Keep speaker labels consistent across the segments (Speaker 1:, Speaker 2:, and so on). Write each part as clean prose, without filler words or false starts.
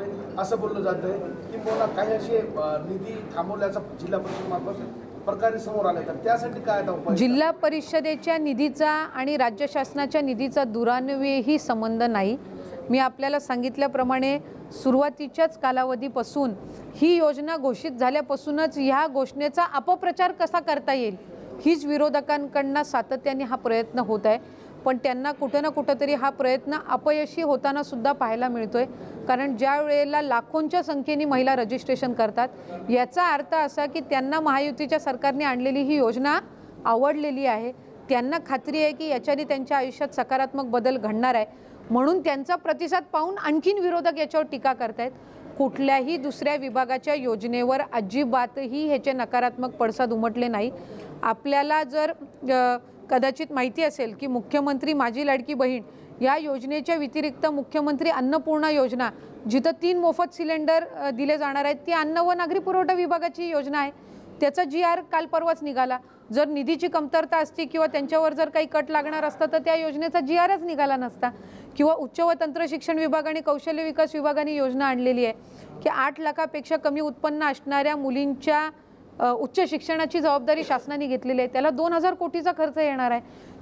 Speaker 1: करतोय असं बोललं जातंय की मला काही असे निधी थांबवल्याचा जिल्हा परिषदेमार्फत प्रकारे समोर आले, तर त्यासाठी काय आता उपाय?
Speaker 2: जिल्हा परिषदेच्या निधीचा आणि राज्य शासनाच्या निधीचा दुरान्वयही संबंध नाही। मी आपल्याला सांगितल्याप्रमाणे सुरुवातीच्याच कालावधीपासून ही योजना घोषित झाल्यापासूनच ह्या घोषणेचा अपप्रचार कसा करता येईल हीच विरोधकांकडून सातत्याने हा प्रयत्न होत आहे, पण त्यांना कुठे ना कुठेतरी हा प्रयत्न अपयशी होताना सुद्धा पाहायला मिळतोय। कारण ज्या वेळेला लाखोंच्या संख्येने महिला रजिस्ट्रेशन करतात याचा अर्थ असा की त्यांना महायुतीच्या सरकारने आणलेली ही योजना आवडलेली आहे, त्यांना खात्री आहे की याच्याने त्यांच्या आयुष्यात सकारात्मक बदल घडणार आहे, म्हणून त्यांचा प्रतिसाद पाहून आणखीन विरोधक याच्यावर टीका करतायत। कुठल्याही दुसऱ्या विभागाच्या योजनेवर अजिबातही ह्याचे नकारात्मक पडसाद उमटले नाही। आपल्याला जर कदाचित माहिती असेल की मुख्यमंत्री माझी लाडकी बहीण या योजनेच्या व्यतिरिक्त मुख्यमंत्री अन्नपूर्णा योजना जिथं 3 मोफत सिलेंडर दिले जाणार आहेत ती अन्न व नागरी पुरवठा विभागाची योजना आहे। त्याचा GR काल परवाच निघाला। जर निधीची कमतरता असती किंवा त्यांच्यावर जर काही कट लागणार असता तर त्या योजनेचा GRच निघाला नसता। किंवा उच्च व तंत्र शिक्षण विभाग आणि कौशल्य विकास विभागाने योजना आणलेली आहे की 8 लाखापेक्षा कमी उत्पन्न असणाऱ्या मुलींच्या उच्च शिक्षणाची जबाबदारी शासनाने घेतलेली आहे, त्याला 2000 कोटीचा खर्च येणार आहे।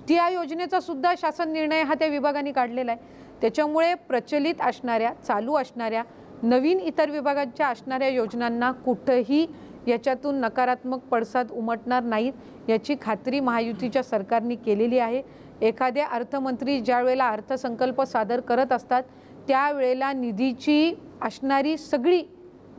Speaker 2: त्या योजनेचा सुद्धा शासन निर्णय हा त्या विभागाने काढलेला आहे। त्याच्यामुळे प्रचलित असणाऱ्या चालू असणाऱ्या नवीन इतर विभागांच्या असणाऱ्या योजनांना कुठेही याच्यातून नकारात्मक पडसाद उमटणार नाहीत याची खात्री महायुतीच्या सरकारने केलेली आहे। एखाद्या अर्थमंत्री ज्या वेळेला अर्थसंकल्प सादर करत असतात त्यावेळेला निधीची असणारी सगळी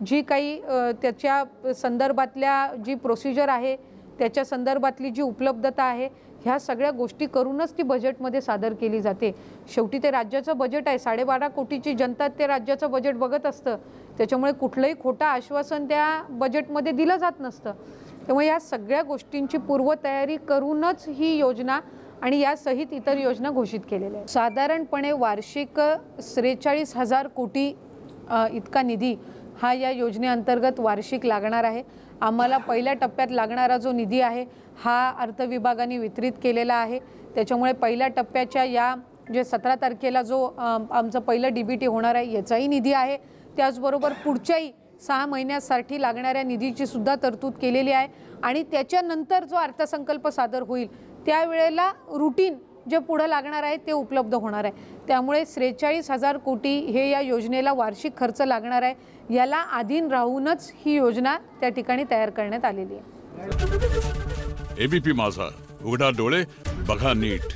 Speaker 2: जी काही त्याच्या संदर्भातल्या जी प्रोसिजर आहे त्याच्या संदर्भातली जी उपलब्धता आहे ह्या सगळ्या गोष्टी करूनच ती बजेटमध्ये सादर केली जाते। शेवटी ते राज्याचं बजेट आहे, 12.5 कोटीची जनता ते राज्याचं बजेट बघत असतं, त्याच्यामुळे कुठलंही खोटं आश्वासन त्या बजेटमध्ये दिलं जात नसतं। त्यामुळे या सगळ्या गोष्टींची पूर्वतयारी करूनच ही योजना आणि यासहित इतर योजना घोषित केलेल्या आहेत। साधारणपणे वार्षिक 43,000 कोटी इतका निधी हा या योजनेअंतर्गत वार्षिक लागणार आहे। आम्हाला पहिल्या टप्प्यात लागणारा जो निधी आहे हा अर्थ विभागाने वितरित केलेला आहे। त्याच्यामुळे पहिल्या टप्प्याच्या या जे 17 तारखेला जो आमचं पहिलं DBT होणार आहे याचाही निधी आहे। त्याचबरोबर पुढच्याही 6 महिन्यासाठी लागणाऱ्या निधीची सुद्धा तरतूद केलेली आहे आणि त्याच्यानंतर जो अर्थसंकल्प सादर होईल त्यावेळेला रूटीन जे पुढे लागणार आहे ते उपलब्ध होणार आहे। त्यामुळे 43,000 कोटी हे या योजनेला वार्षिक खर्च लागणार आहे, याला अधीन राहूनच ही योजना त्या ठिकाणी तयार करण्यात आलेली आहे।
Speaker 3: ABP माझा, उघडा डोळे बघा नीट।